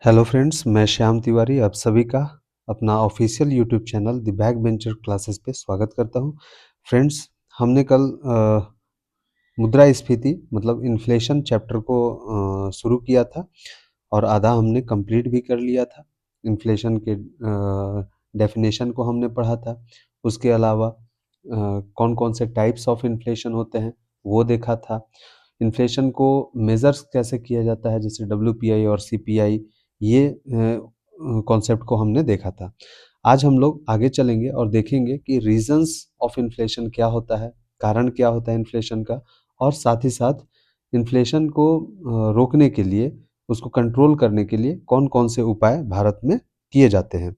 Hello friends, मैं श्याम तिवारी आप सभी का अपना official YouTube channel the back bencher classes पे स्वागत करता हूँ। फ्रेंड्स, हमने कल मुद्रास्फीति मतलब इन्फ्लेशन चैप्टर को शुरू किया था और आधा हमने कंप्लीट भी कर लिया था। इन्फ्लेशन के डेफिनेशन को हमने पढ़ा था। उसके अलावा कौन-कौन से टाइप्स ऑफ इन्फ्लेशन होते हैं वो देखा था। इन्फ्लेशन को मेजर्स कैसे किया जाता है जैसे डब्ल्यूपीआई और सीपीआई, ये कॉन्सेप्ट को हमने देखा था। आज हम लोग आगे चलेंगे और देखेंगे कि रीजंस ऑफ इन्फ्लेशन क्या होता है, कारण क्या होता है इन्फ्लेशन का, और साथ ही साथ इन्फ्लेशन को रोकने के लिए, उसको कंट्रोल करने के लिए कौन-कौन से उपाय भारत में किए जाते हैं।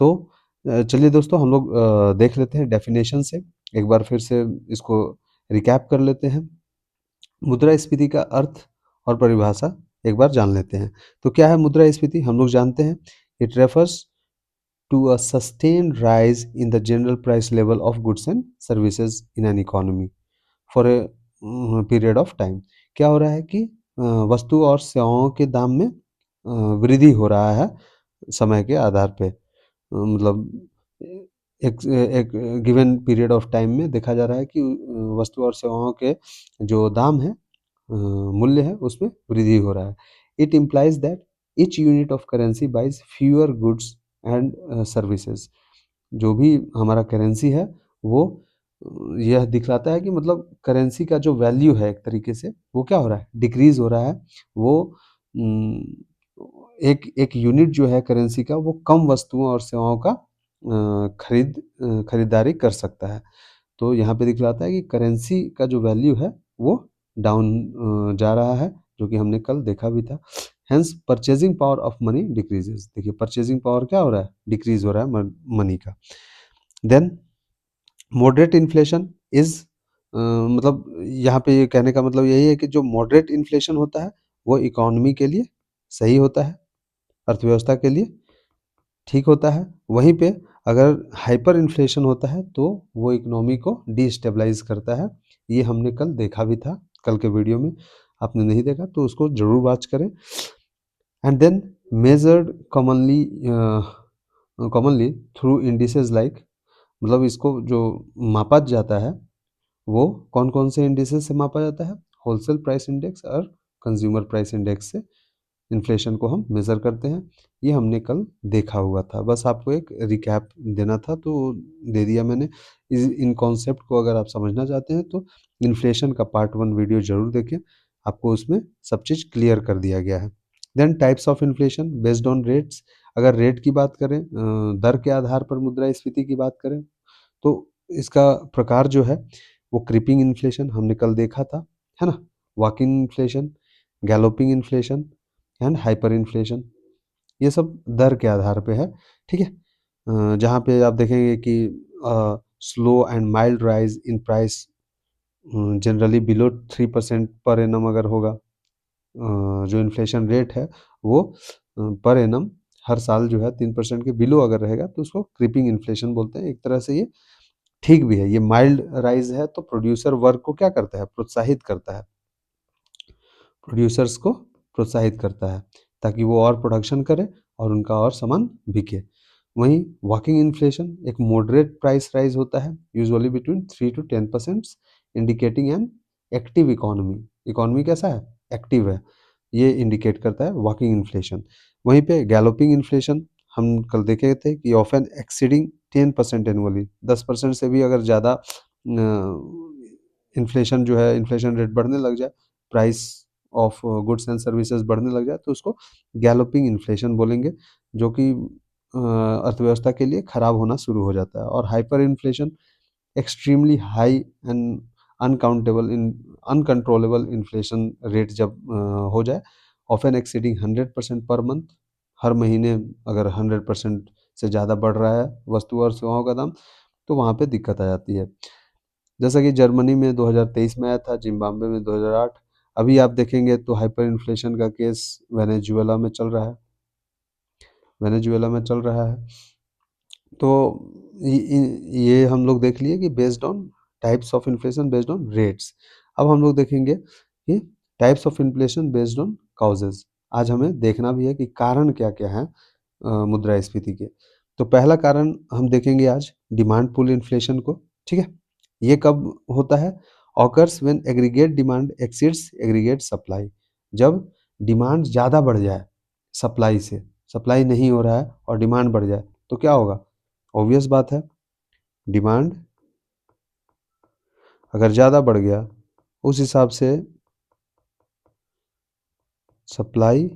तो चलिए दोस्तों, हम लोग देख लेते हैं डेफिनेशन से, एक बार फिर से इसको रिकैप कर लेते हैं। मुद्रास्फीति का अर्थ और परिभाषा एक बार जान लेते हैं। तो क्या है मुद्रास्फीति? हम लोग जानते हैं, it refers to a sustained rise in the general price level of goods and services in an economy for a period of time. क्या हो रहा है कि वस्तु और सेवाओं के दाम में वृद्धि हो रहा है समय के आधार पे। मतलब एक एक गिवन पीरियड ऑफ टाइम में देखा जा रहा है कि वस्तु और सेवाओं के जो दाम है, मूल्य है, उसमें वृद्धि हो रहा है। It implies that each unit of currency buys fewer goods and services. जो भी हमारा करेंसी है वो यह दिखलाता है कि मतलब करेंसी का जो वैल्यू है एक तरीके से वो क्या हो रहा है, डिक्रीज हो रहा है। वो उम, एक एक यूनिट जो है करेंसी का वो कम वस्तुओं और सेवाओं का खरीदारी कर सकता है। तो यहाँ पे दिखलाता है कि करेंसी का जो वैल्यू है वो डाउन जा रहा है, जो कि हमने कल देखा भी था। Hence purchasing power of money decreases. देखिए परचेजिंग पावर क्या हो रहा है, डिक्रीज हो रहा है मनी का। देन मॉडरेट इन्फ्लेशन इज मतलब यहाँ पे ये कहने का मतलब यही है कि जो मॉडरेट इन्फ्लेशन होता है वो इकोनॉमी के लिए सही होता है, अर्थव्यवस्था के लिए ठीक होता है। वहीं पे अगर हाइपर इन्फ्लेशन होता है तो वो इकोनॉमी को डिस्टेबलाइज करता है। ये हमने कल देखा भी था, कल के वीडियो में। आपने नहीं देखा तो उसको ज़रूर वॉच करें। And then measured commonly through indices like, मतलब इसको जो मापा जाता है वो कौन-कौन से इंडिसेस से मापा जाता है? होलसेल प्राइस इंडेक्स और कंज्यूमर प्राइस इंडेक्स से इन्फ्लेशन को हम मेज़र करते हैं। ये हमने कल देखा हुआ था। बस आपको एक रिकैप देना था तो दे दिया मैंने। इस इन कॉन्सेप्ट को अगर आप समझना चाहते हैं तो इन्फ्लेशन का पार्ट 1 वीडियो ज़रूर देखें। आपको उसमें सब चीज़ क्लियर कर दिया गया है। Then types of inflation based on rates. अगर रेट की बात करें, दर के आधार पर मुद्रास्फीति की बात करें, तो इसका प्रकार जो है वो क्रीपिंग इन्फ्लेशन हमने कल देखा था, है ना? Walking inflation, galloping inflation and hyper inflation. ये सब दर के आधार पे है, ठीक है? जहाँ पे आप देखेंगे कि slow and mild rise in price generally below 3% per annum अगर होगा, जो इन्फ्लेशन रेट है वो पर एनम हर साल जो है 3% के बिलो अगर रहेगा तो उसको क्रीपिंग इन्फ्लेशन बोलते हैं। एक तरह से ये ठीक भी है। ये माइल्ड राइज है तो प्रोड्यूसर वर्ग को क्या करता है, प्रोत्साहित करता है। प्रोड्यूसर्स को प्रोत्साहित करता है ताकि वो और प्रोडक्शन करें और उनका और सामान बिके। वहीं वॉकिंग इन्फ्लेशन एक मॉडरेट प्राइस राइज होता है, usually between 3 to 10%, indicating an active economy. Economy कैसा है, एक्टिव है, ये इंडिकेट करता है वॉकिंग इन्फ्लेशन। वहीं पे गैलोपिंग इन्फ्लेशन हम कल देखे थे कि ऑफन एक्सीडिंग 10% एनुअली, 10% से भी अगर ज़्यादा इन्फ्लेशन जो है, इन्फ्लेशन रेट बढ़ने लग जाए, price of goods and services बढ़ने लग जाए तो उसको गैलोपिंग इन्फ्लेशन बोलेंगे, जो कि अर्थव्यवस्था के लिए खराब होना शुरू हो जाता है। और hyper inflation extremely high and uncontrollable inflation rate जब हो जाए, ऑफन एक्सीडिंग 100% पर मंथ। हर महीने अगर 100% से ज़्यादा बढ़ रहा है वस्तु और सेवाओं का दाम तो वहाँ पे दिक्कत आ जाती है। जैसा कि जर्मनी में 2023 में आया था, जिम्बाब्वे में 2008। अभी आप देखेंगे तो हाइपर इन्फ्लेशन का केस वेनेजुएला में चल रहा है। तो ये हम लोग देख लिए कि based on types of inflation based on rates. अब हम लोग देखेंगे कि types of inflation based on causes. आज हमें देखना भी है कि कारण क्या-क्या हैं मुद्रास्फीति के। तो पहला कारण हम देखेंगे आज डिमांड पुल इन्फ्लेशन को, ठीक है? ये कब होता है? Occurs when aggregate demand exceeds aggregate supply. जब डिमांड ज़्यादा बढ़ जाए सप्लाई से, सप्लाई नहीं हो रहा है और डिमांड बढ़ जाए, तो क्या होगा? ऑब्वियस बात है, डिमांड अगर ज़्यादा बढ़ गया, उस हिसाब से सप्लाई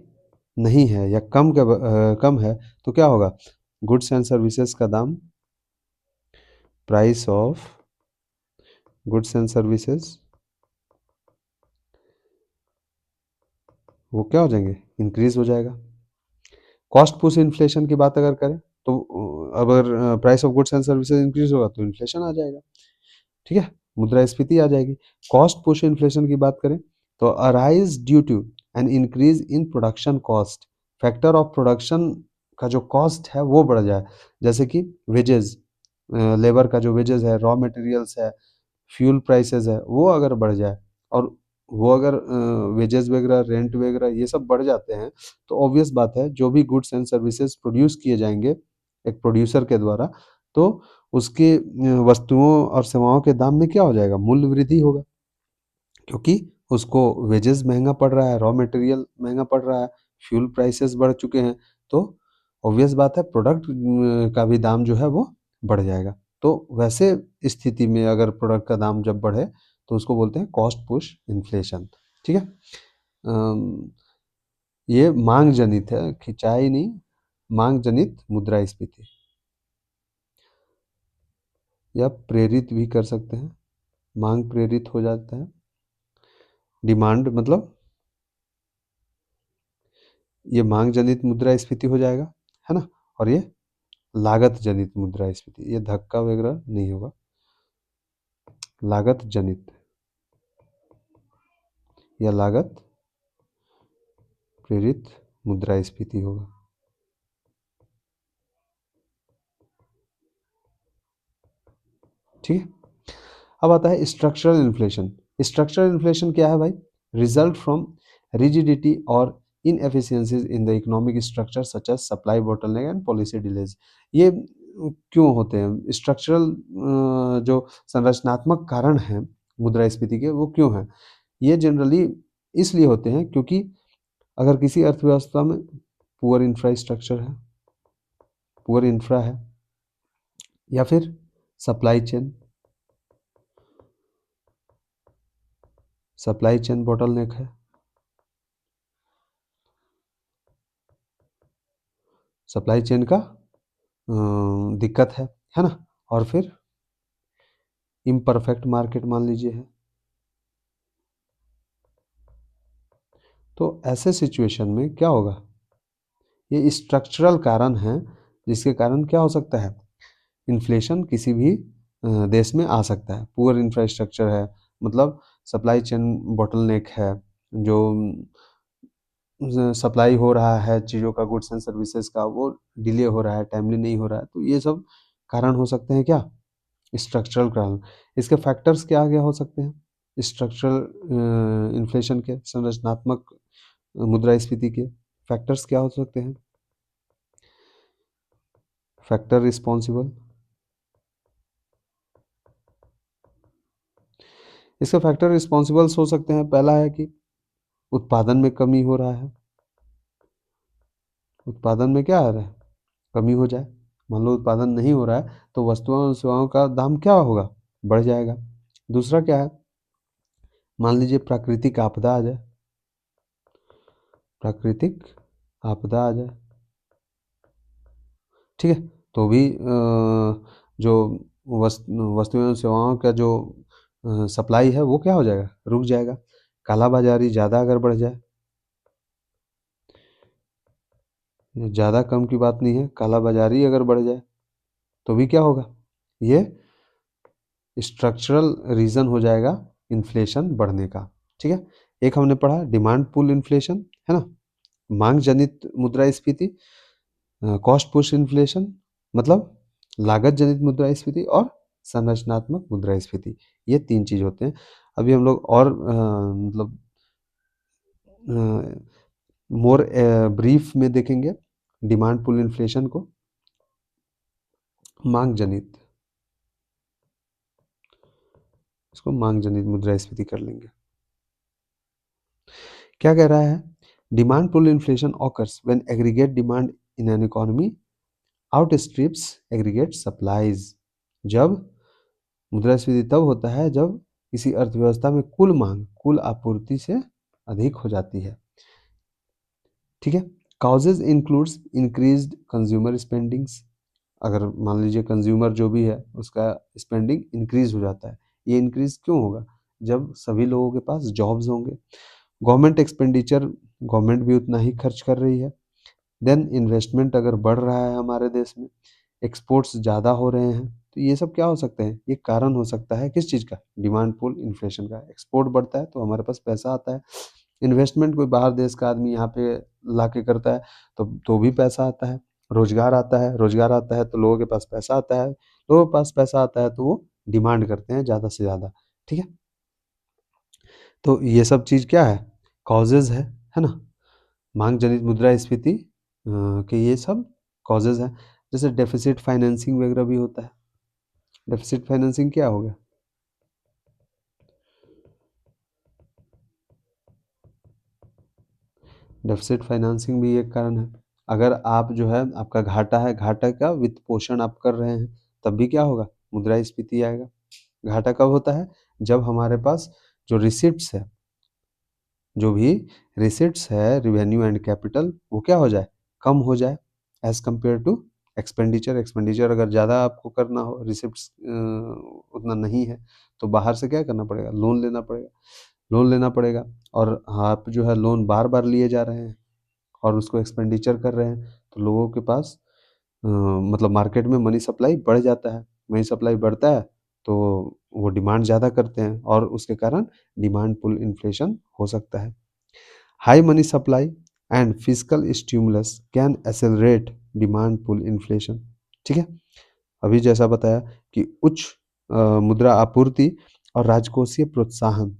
नहीं है या कम है, तो क्या होगा? गुड्स एंड सर्विसेज का दाम, price of goods and services, वो क्या हो जाएंगे? इंक्रीज हो जाएगा। कॉस्ट पुश इन्फ्लेशन की बात अगर करें, तो अगर price of goods and services increase होगा तो इन्फ्लेशन आ जाएगा, ठीक है? मुद्रास्फीति आ जाएगी। कॉस्ट पुश इन्फ्लेशन की बात करें, तो arise due to an increase in production cost. Factor of production का जो कॉस्ट है वो बढ़ जाए, जैसे कि वेजेस, लेबर का जो वेजेस है, रॉ मटेरियल्स है, फ्यूल प्राइसेस है, वो अगर बढ़ जाए और वो अगर वेजेस वगैरह, रेंट वगैरह ये सब बढ़ जाते हैं, तो ऑब्वियस बात है जो भी गुड्स एंड सर्विसेज प्रोड्यूस किए जाएंगे एक प्रोड्यूसर के द्वारा, तो उसके वस्तुओं और सेवाओं के दाम में क्या हो जाएगा? मूल्य वृद्धि होगा, क्योंकि उसको वेजेस महंगा पड़ रहा है, रॉ मटेरियल महंगा पड़ रहा है, फ्यूल प्राइसेस बढ़ चुके हैं, तो ऑब्वियस बात है प्रोडक्ट का भी दाम जो है वो बढ़ जाएगा। तो वैसे स्थिति में अगर प्रोडक्ट का दाम जब बढ़े, तो उसको बोलते हैं कॉस्ट पुश इन्फ्लेशन, ठीक है? अम, ये मांग जनित है, खिंचाई नहीं, मांग जनित मुद्रास्फीति, या प्रेरित भी कर सकते हैं, मांग प्रेरित हो जाता है। डिमांड मतलब ये मांग जनित मुद्रास्फीति हो जाएगा, है ना? और ये लागत जनित मुद्रास्फीति, ये धक्का वगैरह नहीं होगा, लागत जनित या लागत प्रेरित मुद्रास्फीति होगा, ठीक है? अब आता है स्ट्रक्चरल इन्फ्लेशन। स्ट्रक्चरल इन्फ्लेशन क्या है भाई? रिजल्ट फ्रॉम रिजिडिटी और inefficiencies in the economic structure such as supply bottleneck and policy delays. ये क्यों होते हैं? स्ट्रक्चरल जो संरचनात्मक कारण हैं मुद्रास्फीति के, वो क्यों हैं? ये जनरली इसलिए होते हैं क्योंकि अगर किसी अर्थव्यवस्था में पुअर इंफ्रास्ट्रक्चर है, पुअर इंफ्रा है, या फिर supply chain, supply chain bottleneck है, सप्लाई चेन का दिक्कत है ना? और फिर इम्परफेक्ट मार्केट मान लीजिए है। तो ऐसे सिचुएशन में क्या होगा? ये स्ट्रक्चरल कारण है, जिसके कारण क्या हो सकता है? इन्फ्लेशन किसी भी देश में आ सकता है। पुअर इंफ्रास्ट्रक्चर है, मतलब सप्लाई चेन बॉटलनेक है, जो सप्लाई हो रहा है चीज़ों का, गुड्स एंड सर्विसेज का, वो डिले हो रहा है, टाइमली नहीं हो रहा है, तो ये सब कारण हो सकते हैं क्या? स्ट्रक्चरल कारण। इसके फैक्टर्स क्या आगे हो सकते हैं? स्ट्रक्चरल इन्फ्लेशन के, संरचनात्मक मुद्रास्फीति के फैक्टर्स क्या हो सकते हैं? फैक्टर रिस्पॉन्सिबल, इसके फैक्टर रिस्पॉन्सिबल्स हो सकते हैं। पहला है कि उत्पादन में कमी हो रहा है, उत्पादन में क्या आ रहा है? कमी हो जाए। मान लो उत्पादन नहीं हो रहा है, तो वस्तुओं और सेवाओं का दाम क्या होगा? बढ़ जाएगा। दूसरा क्या है? मान लीजिए प्राकृतिक आपदा आ जाए, प्राकृतिक आपदा आ जाए, ठीक है? तो भी जो वस्तुएं और सेवाओं का जो सप्लाई है वो क्या हो जाएगा? रुक जाएगा। काला बाजारी ज़्यादा अगर बढ़ जाए, ज़्यादा कम की बात नहीं है, काला बाजारी अगर बढ़ जाए, तो भी क्या होगा? ये स्ट्रक्चरल रीज़न हो जाएगा इन्फ्लेशन बढ़ने का, ठीक है? एक हमने पढ़ा डिमांड पुल इन्फ्लेशन, है ना? मांग जनित मुद्रास्फीति, कॉस्ट पुश इन्फ्लेशन, मतलब लागत जनित मुद्रास्फीति, और संरचनात्मक मुद्रास्फीति। ये 3 चीज़ होते हैं। अभी हम लोग और मतलब मोर ब्रीफ में देखेंगे डिमांड पुल इन्फ्लेशन को, मांग जनित, इसको मांग जनित मुद्रास्फीति कर लेंगे। क्या कह रहा है? Demand pull inflation occurs when aggregate demand in an economy outstrips aggregate supplies. जब मुद्रास्फीति तब होता है जब किसी अर्थव्यवस्था में कुल मांग कुल आपूर्ति से अधिक हो जाती है। ठीक है। Causes includes increased consumer spendings, अगर मान लीजिए कंज्यूमर जो भी है उसका स्पेंडिंग इंक्रीज हो जाता है। ये इंक्रीज क्यों होगा? जब सभी लोगों के पास जॉब्स होंगे। गवर्नमेंट एक्सपेंडिचर, गवर्नमेंट भी उतना ही खर्च कर रही है। देन इन्वेस्टमेंट अगर बढ़ रहा है हमारे देश में, एक्सपोर्ट्स ज़्यादा हो रहे हैं, तो ये सब क्या हो सकते हैं? ये कारण हो सकता है किस चीज़ का? डिमांड पुल इन्फ्लेशन का। एक्सपोर्ट बढ़ता है तो हमारे पास पैसा आता है। इन्वेस्टमेंट कोई बाहर देश का आदमी यहाँ पे ला के करता है तो भी पैसा आता है। रोजगार आता है, रोजगार आता है तो लोगों के पास पैसा आता है, लोगों के पास पैसा आता है तो वो डिमांड करते हैं ज़्यादा से ज़्यादा। ठीक है। तो ये सब चीज़ क्या है? कॉजेज है ना? मांग जनित मुद्रास्फीति के ये सब कॉजेज हैं। जैसे डेफिसिट फाइनेंसिंग वगैरह भी होता है। डेफिसिट फाइनेंसिंग क्या हो गया? डेफिसिट फाइनेंसिंग भी एक कारण है। अगर आप जो है आपका घाटा है, घाटा का वित्त पोषण आप कर रहे हैं, तब भी क्या होगा? मुद्रास्फीति आएगा। घाटा कब होता है? जब हमारे पास जो रिसिप्ट्स है, जो भी रिसिप्ट्स है, रिवेन्यू एंड कैपिटल, वो क्या हो जाए? कम हो जाए as compare to expenditure. Expenditure अगर ज़्यादा आपको करना हो, रिसिप्ट्स उतना नहीं है, तो बाहर से क्या करना पड़ेगा? लोन लेना पड़ेगा। लोन लेना पड़ेगा और आप जो है लोन बार बार लिए जा रहे हैं और उसको एक्सपेंडिचर कर रहे हैं, तो लोगों के पास मतलब मार्केट में मनी सप्लाई बढ़ जाता है। मनी सप्लाई बढ़ता है तो वो डिमांड ज़्यादा करते हैं और उसके कारण डिमांड पुल इन्फ्लेशन हो सकता है। High money supply and fiscal stimulus can accelerate demand pull inflation. ठीक है। अभी जैसा बताया कि उच्च मुद्रा आपूर्ति और राजकोषीय प्रोत्साहन,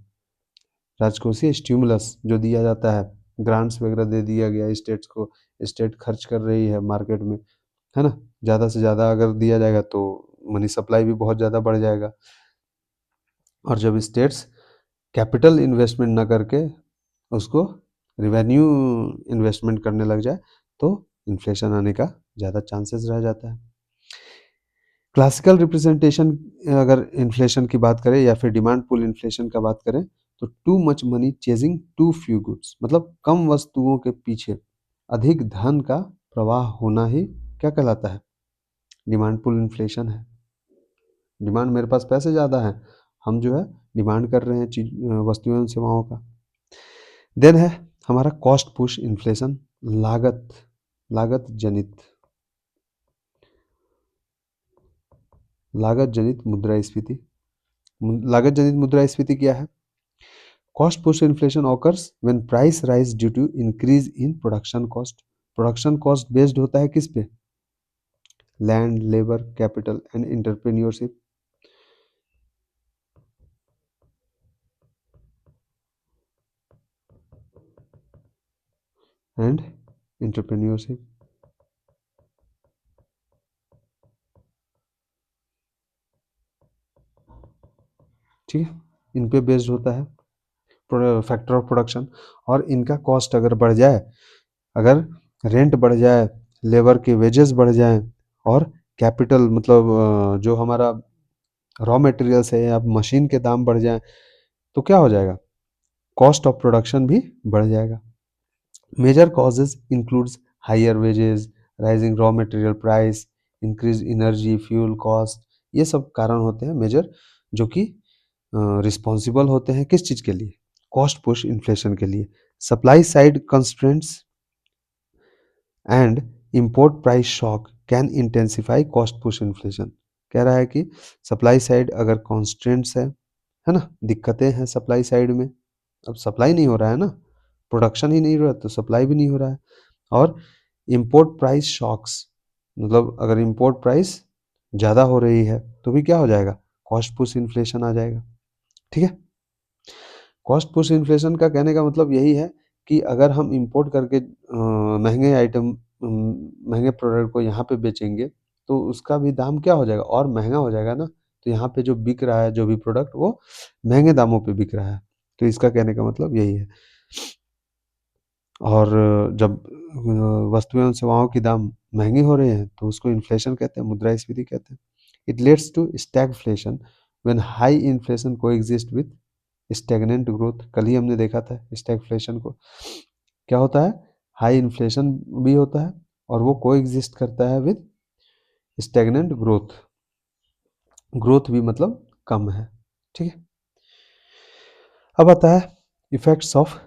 राजकोषीय स्टिमुलस जो दिया जाता है, ग्रांट्स वगैरह दे दिया गया स्टेट्स को, स्टेट खर्च कर रही है मार्केट में, है ना? ज़्यादा से ज़्यादा अगर दिया जाएगा तो मनी सप्लाई भी बहुत ज़्यादा बढ़ जाएगा। और जब स्टेट्स कैपिटल इन्वेस्टमेंट ना करके उसको रिवेन्यू इन्वेस्टमेंट करने लग जाए तो इन्फ्लेशन आने का ज़्यादा चांसेस रह जाता है। क्लासिकल रिप्रेजेंटेशन, अगर इन्फ्लेशन की बात करें या फिर डिमांड पुल इन्फ्लेशन का बात करें, तो too much money chasing too few goods, मतलब कम वस्तुओं के पीछे अधिक धन का प्रवाह होना ही क्या कहलाता है? डिमांड पुल इन्फ्लेशन है। डिमांड, मेरे पास पैसे ज़्यादा हैं, हम जो है डिमांड कर रहे हैं चीज, वस्तुओं एवं सेवाओं का। देन है हमारा कॉस्ट पुश इन्फ्लेशन, लागत लागत जनित लागत जनित मुद्रास्फीति। लागत जनित मुद्रास्फीति क्या है? Cost push inflation occurs when price rise due to increase in production cost. Production cost based होता है किस पे? Land, labour, capital and entrepreneurship. And entrepreneurship. ठीक है। इन पे बेस्ड होता है फैक्टर ऑफ प्रोडक्शन। और इनका कॉस्ट अगर बढ़ जाए, अगर रेंट बढ़ जाए, लेबर के वेजेस बढ़ जाएं और कैपिटल मतलब जो हमारा रॉ मटेरियल्स है या मशीन के दाम बढ़ जाएं, तो क्या हो जाएगा? कॉस्ट ऑफ प्रोडक्शन भी बढ़ जाएगा। Major causes includes higher wages, rising raw material price, increase energy fuel cost. ये सब कारण होते हैं मेजर, जो कि रिस्पॉन्सिबल होते हैं किस चीज़ के लिए? कॉस्ट पुश इन्फ्लेशन के लिए। Supply side constraints and import price shock can intensify cost push inflation. कह रहा है कि सप्लाई साइड अगर कॉन्स्टेंट्स है ना, दिक्कतें हैं सप्लाई साइड में, अब सप्लाई नहीं हो रहा है ना, प्रोडक्शन ही नहीं हो रहा तो सप्लाई भी नहीं हो रहा है। और इम्पोर्ट प्राइस शॉक्स, मतलब अगर इम्पोर्ट प्राइस ज़्यादा हो रही है तो भी क्या हो जाएगा? कॉस्ट पुश इन्फ्लेशन आ जाएगा। ठीक है। कॉस्ट पुश इन्फ्लेशन का कहने का मतलब यही है कि अगर हम इम्पोर्ट करके महँगे आइटम महँगे प्रोडक्ट को यहाँ पे बेचेंगे, तो उसका भी दाम क्या हो जाएगा और महँगा हो जाएगा ना। तो यहाँ पे जो बिक रहा है जो भी प्रोडक्ट वो महँगे दामों पे बिक रहा है। तो इसका कहने का मतलब यही है। और जब वस्तुएँ और सेवाओं के दाम महँगे हो रहे हैं तो उसको इन्फ्लेशन कहते हैं, मुद्रास्फीति कहते हैं। It leads to stagflation when high inflation coexist with stagnant growth. कल ही हमने देखा था स्टैगफ्लेशन को। क्या होता है? हाई इन्फ्लेशन भी होता है और वो कोएग्जिस्ट करता है विद स्टैग्नेंट ग्रोथ। ग्रोथ भी मतलब कम है, ठीक है। अब आता है effects of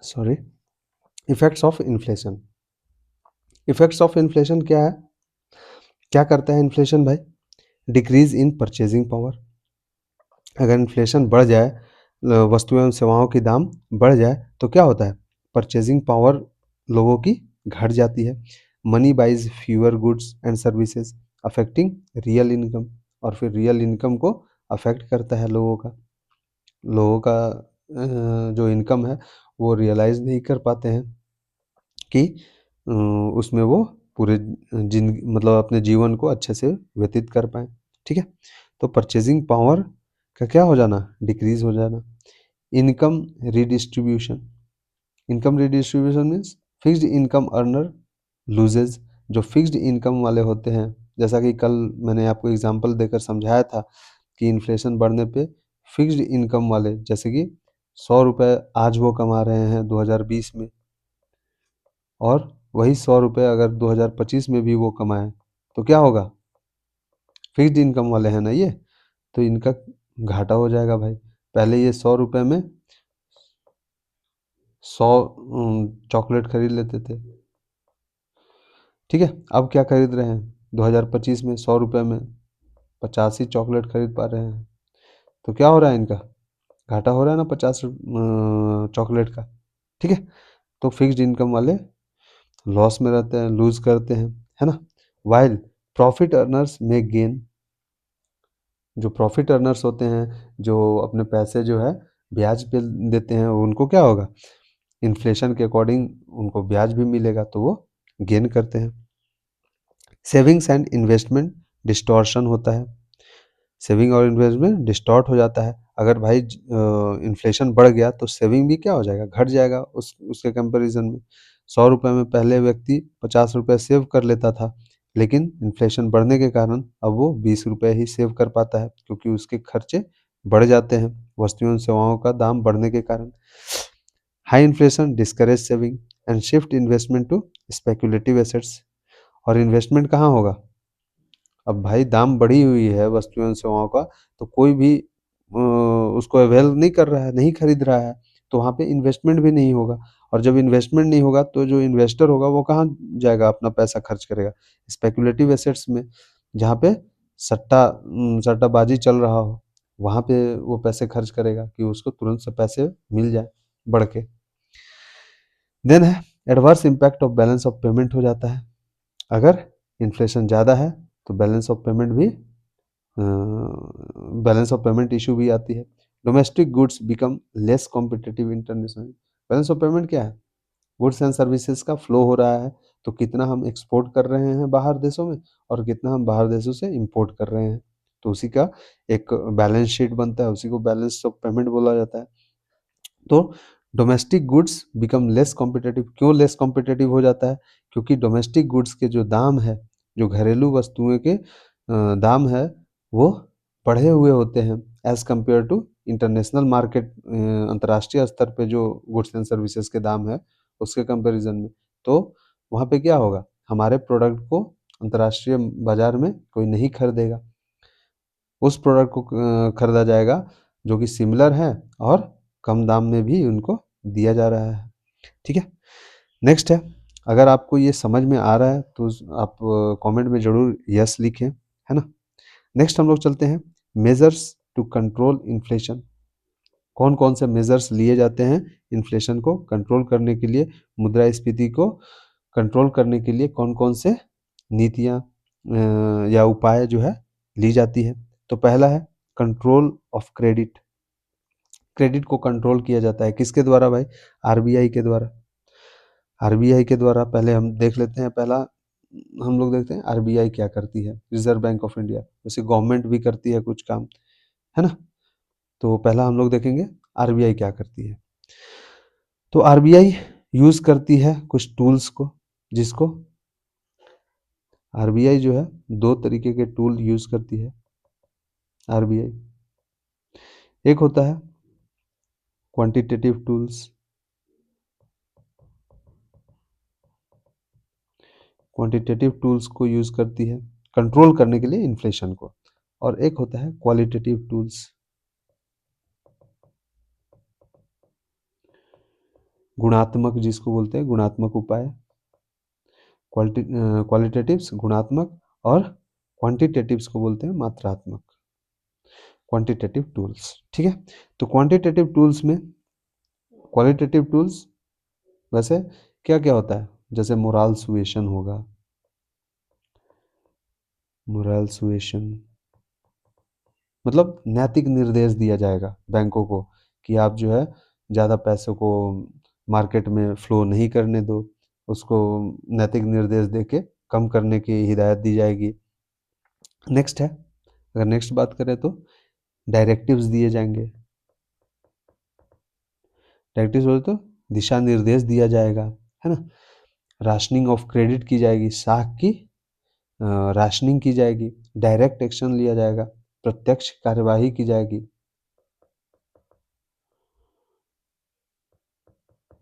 sorry effects of inflation. Effects of inflation क्या है? क्या करता है इन्फ्लेशन भाई? Decrease in purchasing power. अगर इन्फ्लेशन बढ़ जाए, वस्तुएं एवं सेवाओं की दाम बढ़ जाए तो क्या होता है? परचेजिंग पावर लोगों की घट जाती है। Money buys fewer goods and services affecting real income. और फिर रियल इनकम को अफेक्ट करता है लोगों का जो इनकम है वो रियलाइज नहीं कर पाते हैं कि उसमें वो पूरे जिंदगी मतलब अपने जीवन को अच्छे से व्यतीत कर पाएँ, ठीक है? तो परचेजिंग पावर का क्या हो जाना? डिक्रीज़ हो जाना। Income redistribution. Income redistribution means fixed income earner loses. जो फिक्स्ड इनकम वाले होते हैं, जैसा कि कल मैंने आपको एग्ज़ाम्पल देकर समझाया था कि इन्फ्लेशन बढ़ने पे फिक्स्ड इनकम वाले, जैसे कि ₹100 आज वो कमा रहे हैं 2020 में, और वही ₹100 अगर 2025 में भी वो कमाएँ, तो क्या होगा? फिक्स्ड इनकम वाले हैं ना ये, तो इनका घाटा हो जाएगा भाई। पहले ये ₹100 में 100 चॉकलेट खरीद लेते थे, ठीक है? अब क्या खरीद रहे हैं? 2025 में ₹100 में 85 चॉकलेट खरीद पा रहे हैं। तो क्या हो रहा है इनका? घाटा हो रहा है ना 50 चॉकलेट का, ठीक है? तो फिक्स्ड इनकम वाले लॉस में रहते हैं, लूज़ करते हैं, है ना? व्हाइल प्रॉफिट अर्नर्स में गेन। जो प्रॉफिट अर्नर्स होते हैं, जो अपने पैसे जो है ब्याज पे देते हैं, उनको क्या होगा? इन्फ्लेशन के अकॉर्डिंग उनको ब्याज भी मिलेगा तो वो गेन करते हैं। सेविंग्स एंड इन्वेस्टमेंट डिस्टॉर्शन होता है। सेविंग और इन्वेस्टमेंट डिस्टॉर्ट हो जाता है। अगर भाई इन्फ्लेशन बढ़ गया तो सेविंग भी क्या हो जाएगा? घट जाएगा उसके कंपैरिजन में। ₹100 में पहले व्यक्ति ₹50 सेव कर लेता था, लेकिन इन्फ्लेशन बढ़ने के कारण अब वो ₹20 ही सेव कर पाता है, क्योंकि उसके खर्चे बढ़ जाते हैं वस्तुओं और सेवाओं का दाम बढ़ने के कारण। High inflation discourage saving and shift investment to speculative assets. और इन्वेस्टमेंट कहाँ होगा? अब भाई दाम बढ़ी हुई है वस्तुओं एवं सेवाओं का, तो कोई भी उसको अवेल नहीं कर रहा है, नहीं खरीद रहा है, तो वहाँ पे इन्वेस्टमेंट भी नहीं होगा। और जब इन्वेस्टमेंट नहीं होगा तो जो इन्वेस्टर होगा वो कहाँ जाएगा अपना पैसा खर्च करेगा? स्पेक्युलेटिव एसेट्स में, जहाँ पे सट्टाबाजी चल रहा हो, वहाँ पे वो पैसे खर्च करेगा कि उसको तुरंत से पैसे मिल जाए बढ़ के। देन है adverse impact of balance of payment हो जाता है। अगर इन्फ्लेशन ज़्यादा है तो बैलेंस ऑफ पेमेंट भी बैलेंस ऑफ पेमेंट इशू भी आती है। Domestic goods become less competitive international. Balance of payment क्या है? गुड्स एंड सर्विसेज का फ्लो हो रहा है, तो कितना हम एक्सपोर्ट कर रहे हैं बाहर देशों में और कितना हम बाहर देशों से इंपोर्ट कर रहे हैं, तो उसी का एक बैलेंस शीट बनता है, उसी को बैलेंस ऑफ पेमेंट बोला जाता है। तो domestic goods become less competitive. क्यों लेस कॉम्पिटिटिव हो जाता है? क्योंकि डोमेस्टिक गुड्स के जो दाम है, जो घरेलू वस्तुएं के दाम है, वो बढ़े हुए होते हैं as compare to international market. अंतर्राष्ट्रीय स्तर पे जो गुड्स एंड सर्विसेज के दाम है उसके कंपैरिजन में, तो वहाँ पे क्या होगा? हमारे प्रोडक्ट को अंतर्राष्ट्रीय बाजार में कोई नहीं खरीदेगा, उस प्रोडक्ट को खरीदा जाएगा जो कि सिमिलर है और कम दाम में भी उनको दिया जा रहा है, ठीक है। नेक्स्ट है, अगर आपको ये समझ में आ रहा है तो आप कमेंट में ज़रूर यस लिखें, है ना। नेक्स्ट हम लोग चलते हैं मेजर्स टू कंट्रोल इन्फ्लेशन। कौन कौन से मेजर्स लिए जाते हैं इन्फ्लेशन को कंट्रोल करने के लिए, मुद्रास्फीति को कंट्रोल करने के लिए कौन कौन से नीतियाँ या उपाय जो है ली जाती है। तो पहला है कंट्रोल ऑफ क्रेडिट। क्रेडिट को कंट्रोल किया जाता है किसके द्वारा भाई? आरबीआई के द्वारा। आरबीआई के द्वारा पहले हम देख लेते हैं, पहला हम लोग देखते हैं आरबीआई क्या करती है, रिजर्व बैंक ऑफ इंडिया। वैसे गवर्नमेंट भी करती है कुछ काम, है ना? तो पहला हम लोग देखेंगे आरबीआई क्या करती है। तो आरबीआई यूज करती है कुछ टूल्स को, जिसको आरबीआई जो है 2 तरीके के टूल यूज करती है आरबीआई। एक होता है क्वांटिटेटिव टूल्स, क्वांटिटेटिव टूल्स को यूज करती है कंट्रोल करने के लिए इन्फ्लेशन को, और एक होता है क्वालिटेटिव टूल्स, गुणात्मक, जिसको बोलते हैं गुणात्मक उपाय। क्वालिटेटिव्स गुणात्मक और क्वांटिटेटिव्स को बोलते हैं मात्रात्मक, क्वांटिटेटिव टूल्स। ठीक है, तो क्वांटिटेटिव टूल्स में क्वालिटेटिव टूल्स वैसे क्या क्या होता है, जैसे मोरल सुएशन होगा, मोरल सुएशन मतलब नैतिक निर्देश दिया जाएगा बैंकों को कि आप जो है ज़्यादा पैसों को मार्केट में फ्लो नहीं करने दो, उसको नैतिक निर्देश देके कम करने की हिदायत दी जाएगी। नेक्स्ट है, अगर नेक्स्ट बात करें तो डायरेक्टिव्स दिए जाएंगे, डायरेक्टिव्स बोले तो दिशा निर्देश दिया जाएगा, है ना? राशनिंग ऑफ क्रेडिट की जाएगी, साख की राशनिंग की जाएगी, डायरेक्ट एक्शन लिया जाएगा, प्रत्यक्ष कार्यवाही की जाएगी,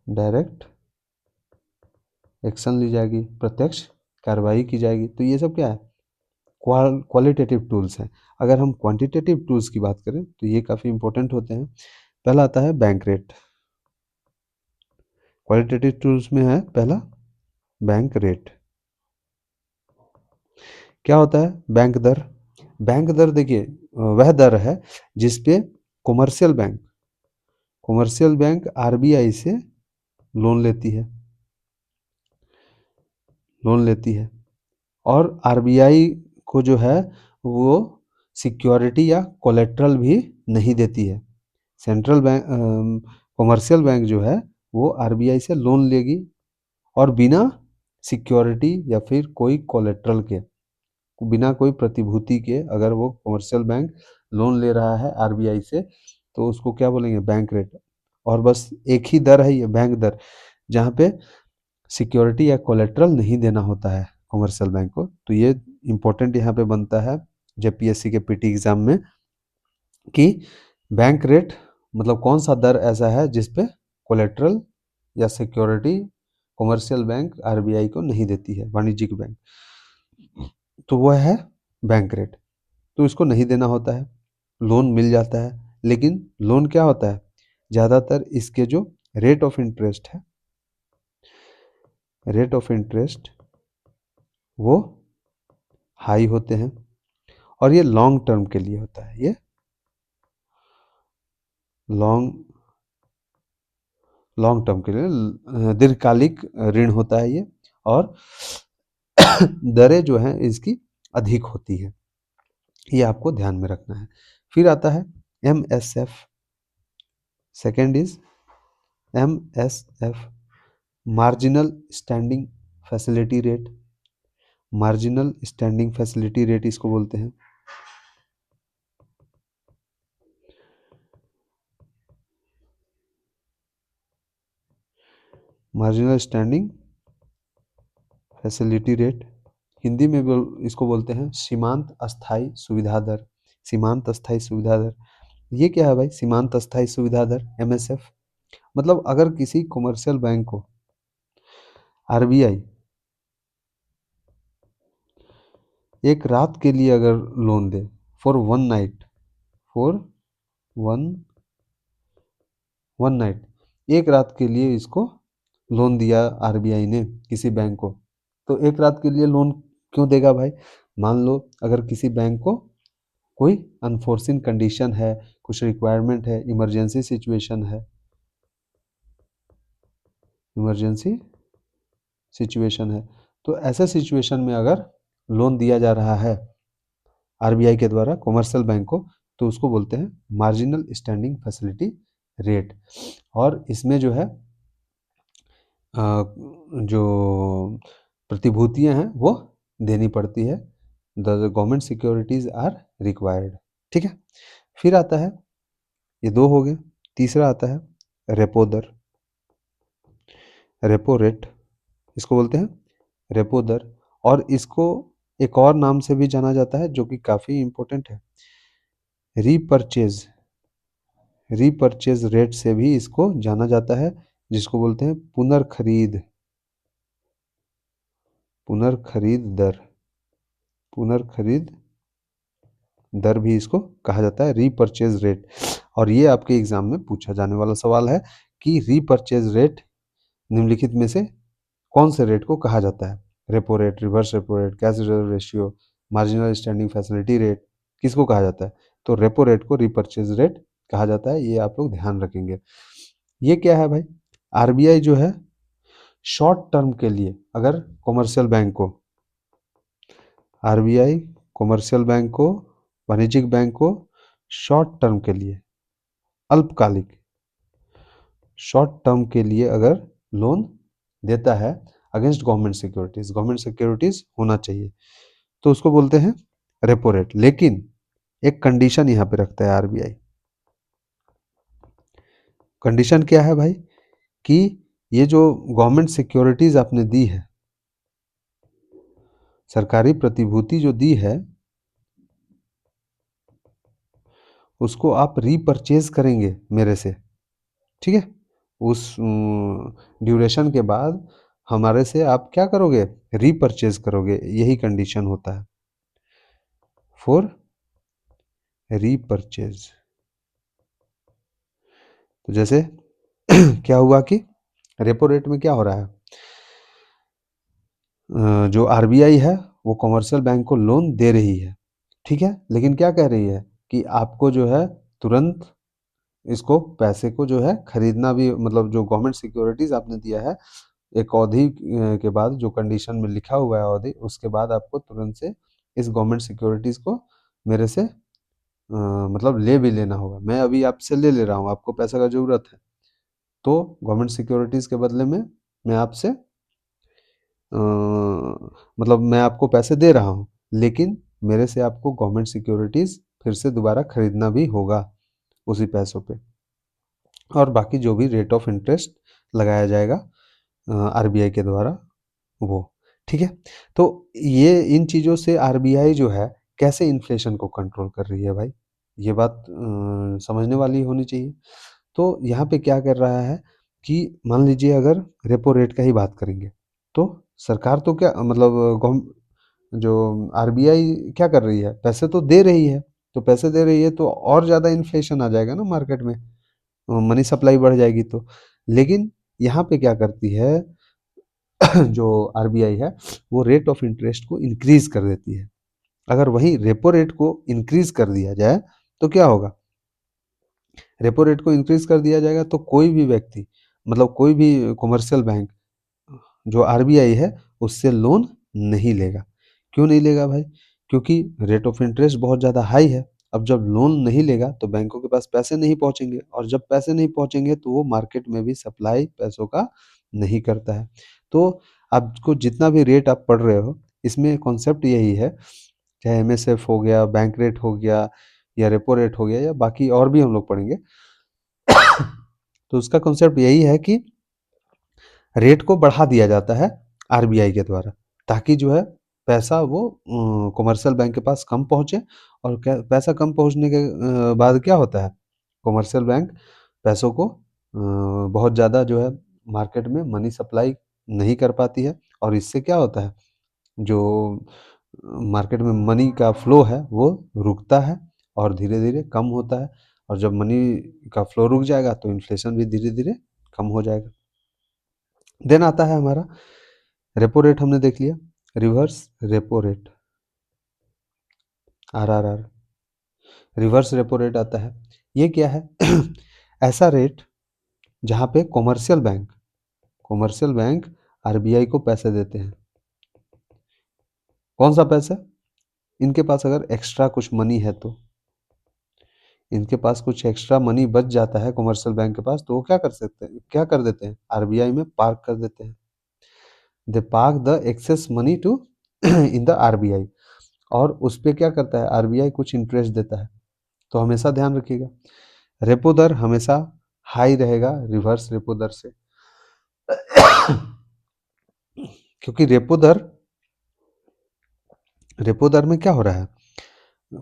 डायरेक्ट एक्शन ली जाएगी, प्रत्यक्ष कार्रवाई की जाएगी। तो ये सब क्या है? क्वालिटेटिव टूल्स हैं। अगर हम क्वांटिटेटिव टूल्स की बात करें तो ये काफ़ी इंपॉर्टेंट होते हैं। पहला आता है बैंक रेट, क्वालिटेटिव टूल्स में है पहला बैंक रेट। क्या होता है बैंक दर? बैंक दर देखिए वह दर है जिसपे कॉमर्शियल बैंक आरबीआई से लोन लेती है, लोन लेती है, और आरबीआई को जो है वो सिक्योरिटी या कोलेट्रल भी नहीं देती है। सेंट्रल बैंक कॉमर्शियल बैंक जो है वो आरबीआई से लोन लेगी और बिना सिक्योरिटी या फिर कोई कोलेट्रल के, बिना कोई प्रतिभूति के अगर वो कॉमर्शियल बैंक लोन ले रहा है आरबीआई से तो उसको क्या बोलेंगे? Bank rate. और बस एक ही दर है ये बैंक दर, जहाँ पे सिक्योरिटी या कोलेट्रल नहीं देना होता है कॉमर्शियल बैंक को। तो ये इंपॉर्टेंट यहाँ पे बनता है जेपीएससी के पीटी एग्जाम में कि बैंक रेट मतलब कौन सा दर ऐसा है जिसपे कोलेट्रल या सिक्योरिटी कॉमर्शियल बैंक आरबीआई को नहीं देती है, वाणिज्यिक बैंक, तो वह है बैंक रेट। तो इसको नहीं देना होता है, लोन मिल जाता है। लेकिन लोन क्या होता है, ज़्यादातर इसके जो रेट ऑफ इंटरेस्ट है, रेट ऑफ इंटरेस्ट वो हाई होते हैं, और ये लॉन्ग टर्म के लिए होता है, ये लॉन्ग टर्म के लिए दीर्घकालिक ऋण होता है ये, और दरें जो हैं इसकी अधिक होती है, ये आपको ध्यान में रखना है। फिर आता है MSF, second is MSF, marginal standing facility rate, marginal standing facility rate इसको बोलते हैं। Marginal standing facility rate Hindi में इसको बोलते हैं सीमांत अस्थाई सुविधा दर, सीमांत अस्थाई सुविधा दर। ये क्या है भाई सीमांत अस्थाई सुविधा दर? एमएसएफ मतलब अगर किसी कॉमर्शियल बैंक को आरबीआई एक रात के लिए अगर loan they, for one night, for one one night, एक रात के लिए इसको लोन दिया आरबीआई ने किसी बैंक को, तो एक रात के लिए लोन क्यों देगा भाई? मान लो अगर किसी बैंक को कोई अनफोर्सिन कंडीशन है, कुछ रिक्वायरमेंट है, इमरजेंसी सिचुएशन है, इमरजेंसी सिचुएशन है, तो ऐसे सिचुएशन में अगर लोन दिया जा रहा है आरबीआई के द्वारा कॉमर्शियल बैंक को, तो उसको बोलते हैं मार्जिनल स्टैंडिंग फैसिलिटी रेट। और इसमें जो है जो प्रतिभूतियां हैं वो देनी पड़ती है। The government securities are required. ठीक है। फिर आता है, ये दो हो गए, तीसरा आता है रेपो दर, रेपो रेट, इसको बोलते हैं रेपो दर। और इसको एक और नाम से भी जाना जाता है जो कि काफ़ी इम्पोर्टेंट है, रीपर्चेज, रीपर्चेज रेट से भी इसको जाना जाता है, जिसको बोलते हैं पुनर्खरीद, पुनर्खरीद दर, पुनर्खरीद दर भी इसको कहा जाता है, रीपर्चेज रेट। और ये आपके एग्जाम में पूछा जाने वाला सवाल है कि रीपर्चेज रेट निम्नलिखित में से कौन से रेट को कहा जाता है? Repo rate, reverse repo rate, cash reserve ratio, marginal standing facility rate, किसको कहा जाता है? तो रेपो रेट को रीपर्चेज रेट कहा जाता है, ये आप लोग ध्यान रखेंगे। ये क्या है भाई? आरबीआई जो है शॉर्ट टर्म के लिए, अगर कॉमर्शियल बैंक को, आरबीआई कॉमर्शियल बैंक को, वाणिज्यिक बैंक को शॉर्ट टर्म के लिए, अल्पकालिक, शॉर्ट टर्म के लिए अगर लोन देता है against government securities, government securities होना चाहिए, तो उसको बोलते हैं रेपो रेट। लेकिन एक कंडीशन यहाँ पे रखता है आरबीआई। कंडीशन क्या है भाई? कि ये जो गवर्नमेंट सिक्योरिटीज आपने दी है, सरकारी प्रतिभूति जो दी है, उसको आप रीपरचेज करेंगे मेरे से, ठीक है? उस ड्यूरेशन के बाद हमारे से आप क्या करोगे? रीपरचेज करोगे, यही कंडीशन होता है फॉर रीपरचेज। तो जैसे क्या हुआ कि रेपो रेट में क्या हो रहा है, जो आरबीआई है वो कमर्शियल बैंक को लोन दे रही है, ठीक है, लेकिन क्या कह रही है कि आपको जो है तुरंत इसको पैसे को जो है खरीदना भी, मतलब जो गवर्नमेंट सिक्योरिटीज आपने दिया है, एक अवधि के बाद जो कंडीशन में लिखा हुआ है अवधि, उसके बाद आपको तुरंत से इस गवर्नमेंट सिक्योरिटीज को मेरे से मतलब ले भी लेना होगा। मैं अभी आपसे ले ले रहा हूँ, आपको पैसा का जरूरत है, तो गवर्नमेंट सिक्योरिटीज के बदले में मैं आपसे मतलब मैं आपको पैसे दे रहा हूँ, लेकिन मेरे से आपको गवर्नमेंट सिक्योरिटीज फिर से दोबारा खरीदना भी होगा उसी पैसों पे, और बाकी जो भी रेट ऑफ इंटरेस्ट लगाया जाएगा आरबीआई के द्वारा वो, ठीक है। तो ये इन चीज़ों से आरबीआई जो है कैसे इन्फ्लेशन को कंट्रोल कर रही है भाई, ये बात समझने वाली होनी चाहिए। तो यहाँ पे क्या कर रहा है कि मान लीजिए अगर रेपो रेट का ही बात करेंगे, तो सरकार तो क्या मतलब जो आरबीआई क्या कर रही है, पैसे तो दे रही है, तो पैसे दे रही है तो और ज़्यादा इन्फ्लेशन आ जाएगा ना मार्केट में, मनी सप्लाई बढ़ जाएगी तो। लेकिन यहाँ पे क्या करती है जो आरबीआई है, वो रेट ऑफ इंटरेस्ट को इंक्रीज कर देती है। अगर वही रेपो रेट को इंक्रीज कर दिया जाए तो क्या होगा? रेपो रेट को इंक्रीज कर दिया जाएगा तो कोई भी व्यक्ति, मतलब कोई भी कॉमर्शियल बैंक जो आरबीआई है उससे लोन नहीं लेगा। क्यों नहीं लेगा भाई? क्योंकि रेट ऑफ इंटरेस्ट बहुत ज़्यादा हाई है। अब जब लोन नहीं लेगा तो बैंकों के पास पैसे नहीं पहुंचेंगे, और जब पैसे नहीं पहुंचेंगे तो वो मार्केट में भी सप्लाई पैसों का नहीं करता है। तो आपको जितना भी रेट आप पढ़ रहे हो, इसमें कॉन्सेप्ट यही है, चाहे एमएसएफ हो गया, बैंक रेट हो गया, या रेपो रेट हो गया, या बाकी और भी हम लोग पढ़ेंगे, तो उसका कॉन्सेप्ट यही है कि रेट को बढ़ा दिया जाता है आरबीआई के द्वारा, ताकि जो है पैसा वो कॉमर्शियल बैंक के पास कम पहुंचे। और पैसा कम पहुंचने के बाद क्या होता है, कॉमर्शियल बैंक पैसों को बहुत ज़्यादा जो है मार्केट में मनी सप्लाई नहीं कर पाती है, और इससे क्या होता है, जो मार्केट में मनी का फ्लो है वो रुकता है और धीरे धीरे कम होता है। और जब मनी का फ्लो रुक जाएगा तो इन्फ्लेशन भी धीरे धीरे कम हो जाएगा। देन आता है हमारा रेपो रेट, हमने देख लिया, reverse repo rate, RRR, reverse repo rate आता है। ये क्या है? ऐसा रेट जहाँ पे कॉमर्शियल बैंक आरबीआई को पैसे देते हैं। कौन सा पैसा? इनके पास अगर एक्स्ट्रा कुछ मनी है तो, इनके पास कुछ एक्स्ट्रा मनी बच जाता है कमर्शियल बैंक के पास, तो वो क्या कर देते हैं, आरबीआई में पार्क कर देते हैं। They park the excess money to in the RBI, और उस पे क्या करता है आरबीआई, कुछ इंटरेस्ट देता है। तो हमेशा ध्यान रखिएगा, रेपो दर हमेशा हाई रहेगा रिवर्स रेपो दर से। क्योंकि रेपो दर में क्या हो रहा है,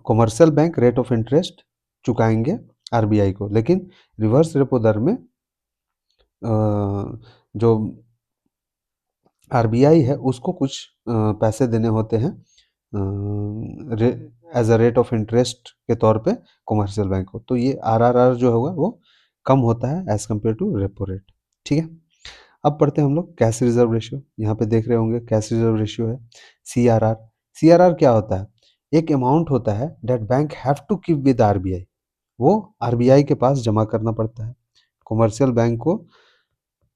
commercial bank rate of interest चुकाएंगे आरबीआई को, लेकिन रिवर्स रेपो दर में जो आरबीआई है उसको कुछ पैसे देने होते हैं as a rate of interest के तौर पे कमर्शियल बैंक को। तो ये आरआरआर जो होगा वो कम होता है as compare to repo rate. ठीक है, अब पढ़ते हैं हम लोग कैश रिजर्व रेशियो। यहाँ पे देख रहे होंगे कैश रिजर्व रेशियो है सीआरआर। सीआरआर क्या होता है, एक अमाउंट होता है that bank have to keep with RBI, वो आरबीआई के पास जमा करना पड़ता है, कमर्शियल बैंक को